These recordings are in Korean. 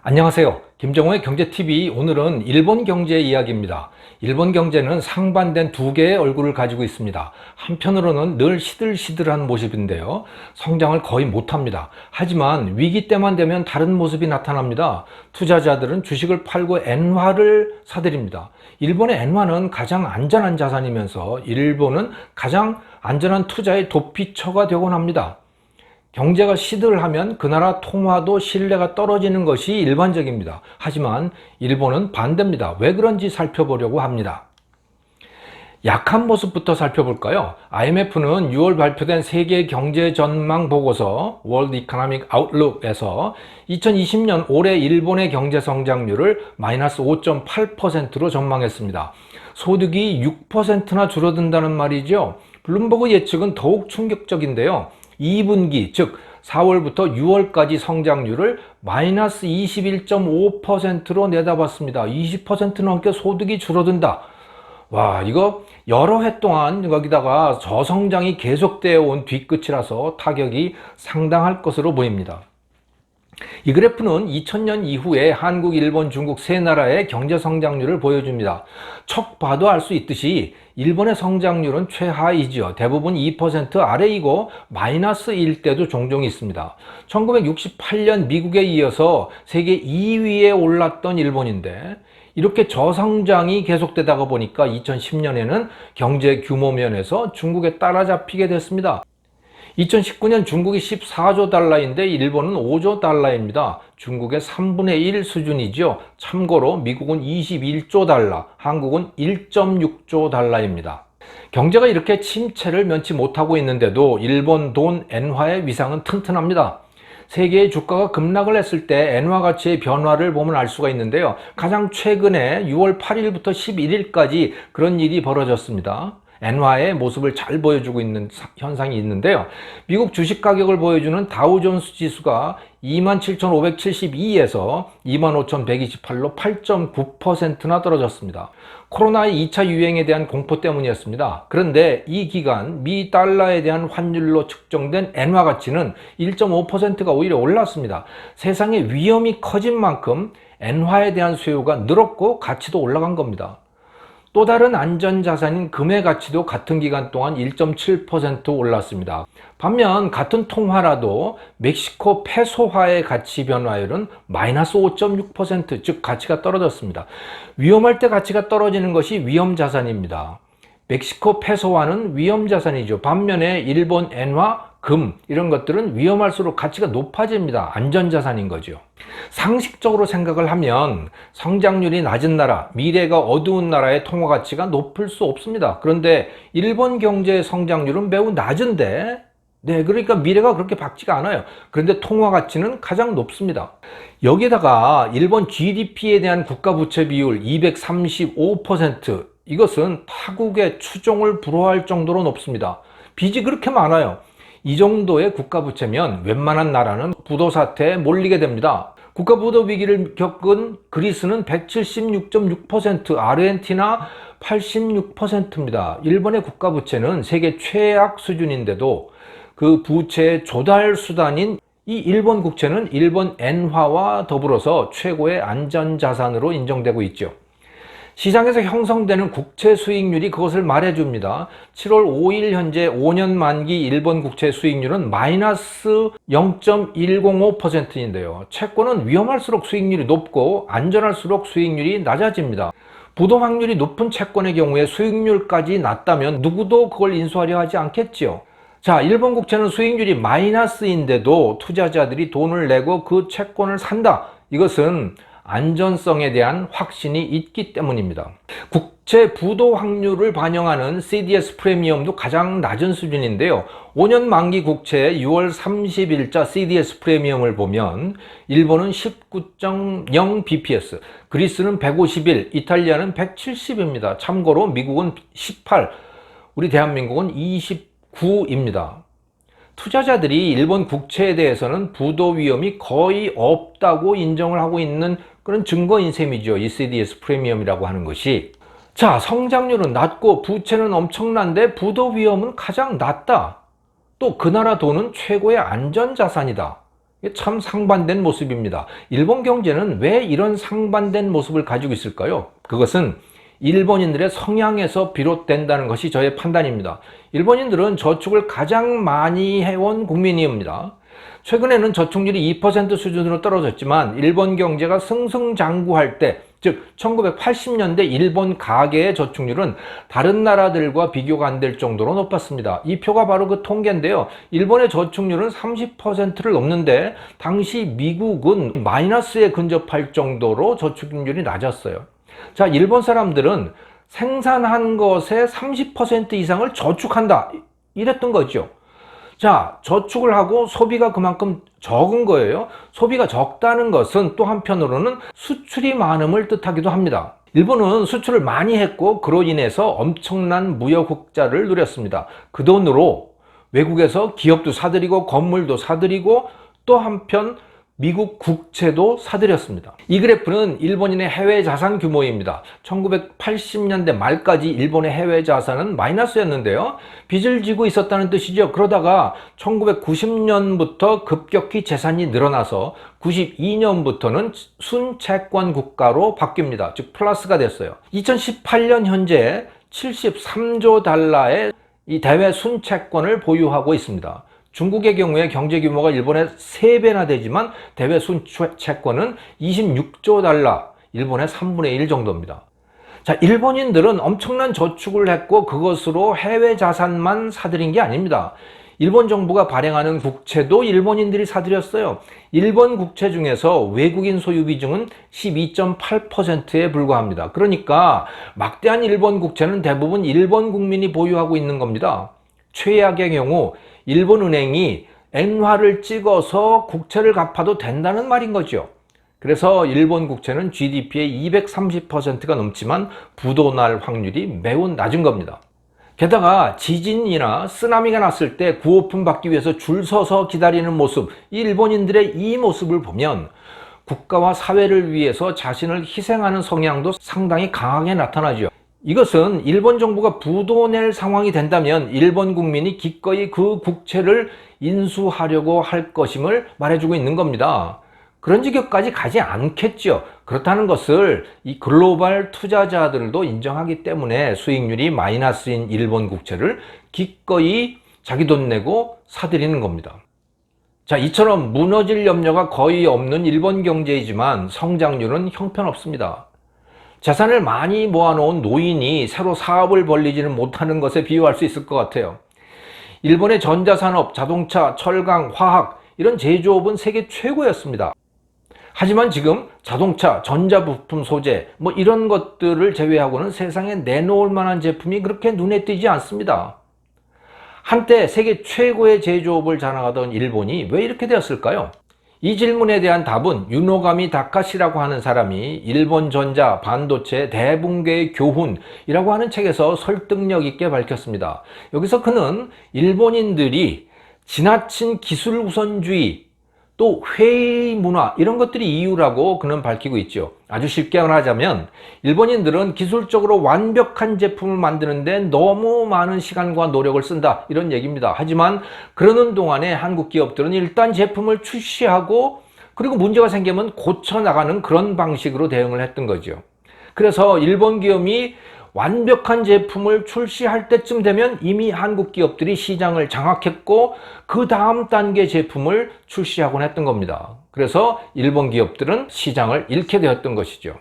안녕하세요. 김정호의 경제TV. 오늘은 일본 경제 이야기입니다. 일본 경제는 상반된 두 개의 얼굴을 가지고 있습니다. 한편으로는 늘 시들시들한 모습인데요. 성장을 거의 못합니다. 하지만 위기 때만 되면 다른 모습이 나타납니다. 투자자들은 주식을 팔고 엔화를 사들입니다. 일본의 엔화는 가장 안전한 자산이면서 일본은 가장 안전한 투자의 도피처가 되곤 합니다. 경제가 시들하면 그 나라 통화도 신뢰가 떨어지는 것이 일반적입니다. 하지만 일본은 반대입니다. 왜 그런지 살펴보려고 합니다. 약한 모습부터 살펴볼까요? IMF는 6월 발표된 세계 경제 전망 보고서 World Economic Outlook에서 2020년 올해 일본의 경제 성장률을 마이너스 5.8%로 전망했습니다. 소득이 6%나 줄어든다는 말이죠. 블룸버그 예측은 더욱 충격적인데요. 2분기, 즉 4월부터 6월까지 성장률을 마이너스 21.5%로 내다봤습니다. 20% 넘게 소득이 줄어든다. 와, 이거 여러 해 동안 거기다가 저성장이 계속되어 온 뒤끝이라서 타격이 상당할 것으로 보입니다. 이 그래프는 2000년 이후에 한국, 일본, 중국 세 나라의 경제 성장률을 보여줍니다. 척 봐도 알 수 있듯이 일본의 성장률은 최하이지요. 대부분 2% 아래이고 마이너스 1 때도 종종 있습니다. 1968년 미국에 이어서 세계 2위에 올랐던 일본인데 이렇게 저성장이 계속되다가 보니까 2010년에는 경제 규모 면에서 중국에 따라잡히게 됐습니다. 2019년 중국이 14조 달러인데 일본은 5조 달러입니다. 중국의 3분의 1 수준이죠. 참고로 미국은 21조 달러, 한국은 1.6조 달러입니다. 경제가 이렇게 침체를 면치 못하고 있는데도 일본 돈 엔화의 위상은 튼튼합니다. 세계의 주가가 급락을 했을 때 엔화 가치의 변화를 보면 알 수가 있는데요. 가장 최근에 6월 8일부터 11일까지 그런 일이 벌어졌습니다. 엔화의 모습을 잘 보여주고 있는 현상이 있는데요. 미국 주식 가격을 보여주는 다우존스 지수가 27,572에서 25,128로 8.9%나 떨어졌습니다. 코로나의 2차 유행에 대한 공포 때문이었습니다. 그런데 이 기간 미 달러에 대한 환율로 측정된 엔화 가치는 1.5%가 오히려 올랐습니다. 세상의 위험이 커진 만큼 엔화에 대한 수요가 늘었고 가치도 올라간 겁니다. 또 다른 안전자산인 금의 가치도 같은 기간 동안 1.7% 올랐습니다. 반면 같은 통화라도 멕시코 페소화의 가치 변화율은 마이너스 5.6%, 즉 가치가 떨어졌습니다. 위험할 때 가치가 떨어지는 것이 위험자산입니다. 멕시코 페소화는 위험자산이죠. 반면에 일본 엔화, 금 이런 것들은 위험할수록 가치가 높아집니다. 안전자산인 거죠. 상식적으로 생각을 하면 성장률이 낮은 나라, 미래가 어두운 나라의 통화 가치가 높을 수 없습니다. 그런데 일본 경제의 성장률은 매우 낮은데 그러니까 미래가 그렇게 밝지가 않아요. 그런데 통화 가치는 가장 높습니다. 여기에다가 일본 GDP에 대한 국가부채 비율 235%, 이것은 타국의 추종을 불허할 정도로 높습니다. 빚이 그렇게 많아요. 이 정도의 국가부채면 웬만한 나라는 부도 사태에 몰리게 됩니다. 국가부도 위기를 겪은 그리스는 176.6%, 아르헨티나 86%입니다. 일본의 국가부채는 세계 최악 수준인데도 그 부채의 조달 수단인 이 일본 국채는 일본 엔화와 더불어서 최고의 안전자산으로 인정되고 있죠. 시장에서 형성되는 국채 수익률이 그것을 말해줍니다. 7월 5일 현재 5년 만기 일본 국채 수익률은 마이너스 0.105%인데요. 채권은 위험할수록 수익률이 높고 안전할수록 수익률이 낮아집니다. 부도 확률이 높은 채권의 경우에 수익률까지 낮다면 누구도 그걸 인수하려 하지 않겠지요. 자, 일본 국채는 수익률이 마이너스인데도 투자자들이 돈을 내고 그 채권을 산다. 이것은 안전성에 대한 확신이 있기 때문입니다. 국채 부도 확률을 반영하는 CDS 프리미엄도 가장 낮은 수준인데요. 5년 만기 국채의 6월 30일자 CDS 프리미엄을 보면 일본은 19.0 bps, 그리스는 151, 이탈리아는 170입니다. 참고로 미국은 18, 우리 대한민국은 29입니다. 투자자들이 일본 국채에 대해서는 부도 위험이 거의 없다고 인정을 하고 있는 그런 증거인 셈이죠. 이 CDS 프리미엄이라고 하는 것이. 자, 성장률은 낮고 부채는 엄청난데 부도 위험은 가장 낮다. 또 그 나라 돈은 최고의 안전자산이다. 이게 참 상반된 모습입니다. 일본 경제는 왜 이런 상반된 모습을 가지고 있을까요? 그것은 일본인들의 성향에서 비롯된다는 것이 저의 판단입니다. 일본인들은 저축을 가장 많이 해온 국민입니다. 최근에는 저축률이 2% 수준으로 떨어졌지만 일본 경제가 승승장구할 때, 즉 1980년대 일본 가계의 저축률은 다른 나라들과 비교가 안 될 정도로 높았습니다. 이 표가 바로 그 통계인데요. 일본의 저축률은 30%를 넘는데 당시 미국은 마이너스에 근접할 정도로 저축률이 낮았어요. 자, 일본 사람들은 생산한 것의 30% 이상을 저축한다, 이랬던 거죠. 자, 저축을 하고 소비가 그만큼 적은 거예요. 소비가 적다는 것은 또 한편으로는 수출이 많음을 뜻하기도 합니다. 일본은 수출을 많이 했고 그로 인해서 엄청난 무역 흑자를 누렸습니다. 그 돈으로 외국에서 기업도 사들이고 건물도 사들이고 또 한편 미국 국채도 사들였습니다. 이 그래프는 일본인의 해외 자산 규모입니다. 1980년대 말까지 일본의 해외 자산은 마이너스였는데요. 빚을 지고 있었다는 뜻이죠. 그러다가 1990년부터 급격히 재산이 늘어나서 92년부터는 순채권 국가로 바뀝니다. 즉 플러스가 됐어요. 2018년 현재 73조 달러의 이 대외 순채권을 보유하고 있습니다. 중국의 경우에 경제 규모가 일본의 3배나 되지만 대외 순채권은 26조 달러, 일본의 3분의 1 정도입니다. 자, 일본인들은 엄청난 저축을 했고 그것으로 해외 자산만 사들인 게 아닙니다. 일본 정부가 발행하는 국채도 일본인들이 사들였어요. 일본 국채 중에서 외국인 소유 비중은 12.8%에 불과합니다. 그러니까 막대한 일본 국채는 대부분 일본 국민이 보유하고 있는 겁니다. 최악의 경우 일본 은행이 엔화를 찍어서 국채를 갚아도 된다는 말인 거죠. 그래서 일본 국채는 GDP의 230%가 넘지만 부도날 확률이 매우 낮은 겁니다. 게다가 지진이나 쓰나미가 났을 때 구호품 받기 위해서 줄 서서 기다리는 모습, 이 일본인들의 이 모습을 보면 국가와 사회를 위해서 자신을 희생하는 성향도 상당히 강하게 나타나죠. 이것은 일본 정부가 부도낼 상황이 된다면 일본 국민이 기꺼이 그 국채를 인수하려고 할 것임을 말해주고 있는 겁니다. 그런 지경까지 가지 않겠죠. 그렇다는 것을 이 글로벌 투자자들도 인정하기 때문에 수익률이 마이너스인 일본 국채를 기꺼이 자기 돈 내고 사들이는 겁니다. 자, 이처럼 무너질 염려가 거의 없는 일본 경제이지만 성장률은 형편없습니다. 재산을 많이 모아놓은 노인이 새로 사업을 벌리지는 못하는 것에 비유할 수 있을 것 같아요. 일본의 전자산업, 자동차, 철강, 화학 이런 제조업은 세계 최고였습니다. 하지만 지금 자동차, 전자부품 소재 이런 것들을 제외하고는 세상에 내놓을 만한 제품이 그렇게 눈에 띄지 않습니다. 한때 세계 최고의 제조업을 자랑하던 일본이 왜 이렇게 되었을까요? 이 질문에 대한 답은 유노가미 다카시라고 하는 사람이 일본 전자 반도체 대붕괴의 교훈이라고 하는 책에서 설득력 있게 밝혔습니다. 여기서 그는 일본인들이 지나친 기술 우선주의, 또 회의 문화 이런 것들이 이유라고 그는 밝히고 있죠. 아주 쉽게 말하자면 일본인들은 기술적으로 완벽한 제품을 만드는데 너무 많은 시간과 노력을 쓴다, 이런 얘기입니다. 하지만 그러는 동안에 한국 기업들은 일단 제품을 출시하고 그리고 문제가 생기면 고쳐나가는 그런 방식으로 대응을 했던 거죠. 그래서 일본 기업이 완벽한 제품을 출시할 때쯤 되면 이미 한국 기업들이 시장을 장악했고 그 다음 단계 제품을 출시하곤 했던 겁니다. 그래서 일본 기업들은 시장을 잃게 되었던 것이죠.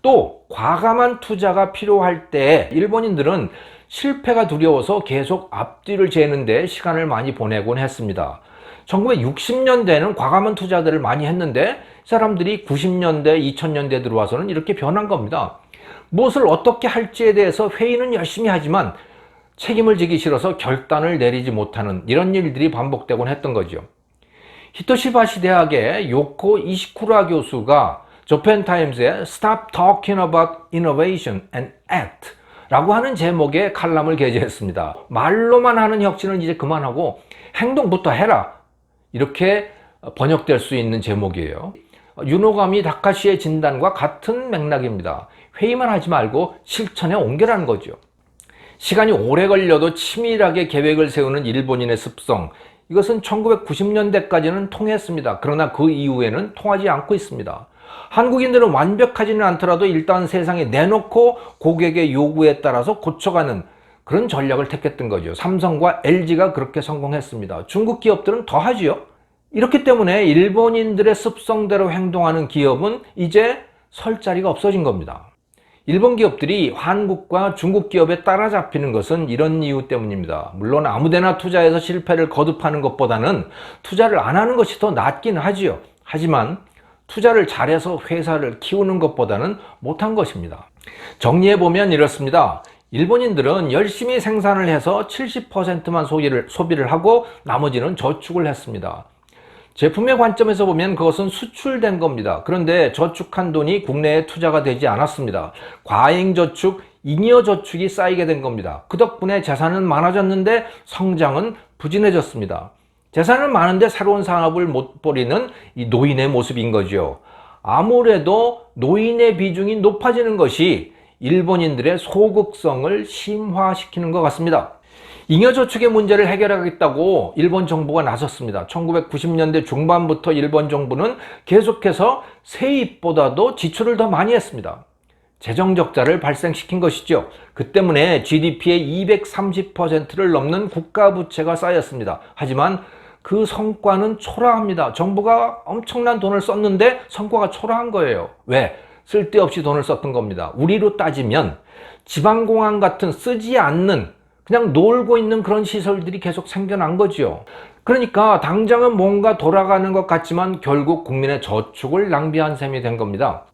또 과감한 투자가 필요할 때 일본인들은 실패가 두려워서 계속 앞뒤를 재는 데 시간을 많이 보내곤 했습니다. 1960년대에는 과감한 투자들을 많이 했는데 사람들이 90년대, 2000년대 들어와서는 이렇게 변한 겁니다. 무엇을 어떻게 할지에 대해서 회의는 열심히 하지만 책임을 지기 싫어서 결단을 내리지 못하는 이런 일들이 반복되곤 했던 거죠. 히토시바시 대학의 요코 이시쿠라 교수가 저펜타임스에 Stop Talking About Innovation and Act 라고 하는 제목의 칼럼을 게재했습니다. 말로만 하는 혁신은 이제 그만하고 행동부터 해라, 이렇게 번역될 수 있는 제목이에요. 유노가미 다카시의 진단과 같은 맥락입니다. 회의만 하지 말고 실천에 옮겨라는 거죠. 시간이 오래 걸려도 치밀하게 계획을 세우는 일본인의 습성, 이것은 1990년대까지는 통했습니다. 그러나 그 이후에는 통하지 않고 있습니다. 한국인들은 완벽하지는 않더라도 일단 세상에 내놓고 고객의 요구에 따라서 고쳐가는 그런 전략을 택했던 거죠. 삼성과 LG가 그렇게 성공했습니다. 중국 기업들은 더 하지요. 이렇기 때문에 일본인들의 습성대로 행동하는 기업은 이제 설 자리가 없어진 겁니다. 일본 기업들이 한국과 중국 기업에 따라잡히는 것은 이런 이유 때문입니다. 물론 아무데나 투자해서 실패를 거듭하는 것보다는 투자를 안 하는 것이 더 낫긴 하지요. 하지만 투자를 잘해서 회사를 키우는 것보다는 못한 것입니다. 정리해보면 이렇습니다. 일본인들은 열심히 생산을 해서 70%만 소비를 하고 나머지는 저축을 했습니다. 제품의 관점에서 보면 그것은 수출된 겁니다. 그런데 저축한 돈이 국내에 투자가 되지 않았습니다. 과잉저축, 잉여저축이 쌓이게 된 겁니다. 그 덕분에 재산은 많아졌는데 성장은 부진해졌습니다. 재산은 많은데 새로운 산업을 못 벌이는 이 노인의 모습인 거죠. 아무래도 노인의 비중이 높아지는 것이 일본인들의 소극성을 심화시키는 것 같습니다. 잉여저축의 문제를 해결하겠다고 일본 정부가 나섰습니다. 1990년대 중반부터 일본 정부는 계속해서 세입보다도 지출을 더 많이 했습니다. 재정적자를 발생시킨 것이죠. 그 때문에 GDP의 230%를 넘는 국가부채가 쌓였습니다. 하지만 그 성과는 초라합니다. 정부가 엄청난 돈을 썼는데 성과가 초라한 거예요. 왜? 쓸데없이 돈을 썼던 겁니다. 우리로 따지면 지방공항 같은 쓰지 않는 그냥 놀고 있는 그런 시설들이 계속 생겨난 거죠. 그러니까 당장은 뭔가 돌아가는 것 같지만 결국 국민의 저축을 낭비한 셈이 된 겁니다.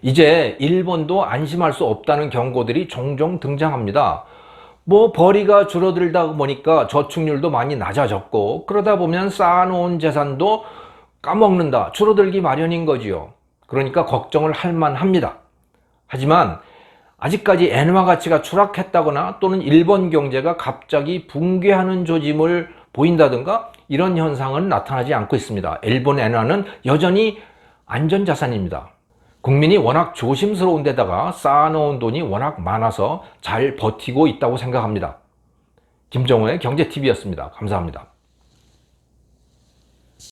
이제 일본도 안심할 수 없다는 경고들이 종종 등장합니다. 벌이가 줄어들다 보니까 저축률도 많이 낮아졌고 그러다 보면 쌓아놓은 재산도 까먹는다, 줄어들기 마련인 거지요. 그러니까 걱정을 할 만합니다. 하지만 아직까지 엔화 가치가 추락했다거나 또는 일본 경제가 갑자기 붕괴하는 조짐을 보인다든가 이런 현상은 나타나지 않고 있습니다. 일본 엔화는 여전히 안전자산입니다. 국민이 워낙 조심스러운 데다가 쌓아놓은 돈이 워낙 많아서 잘 버티고 있다고 생각합니다. 김정호의 경제TV였습니다. 감사합니다.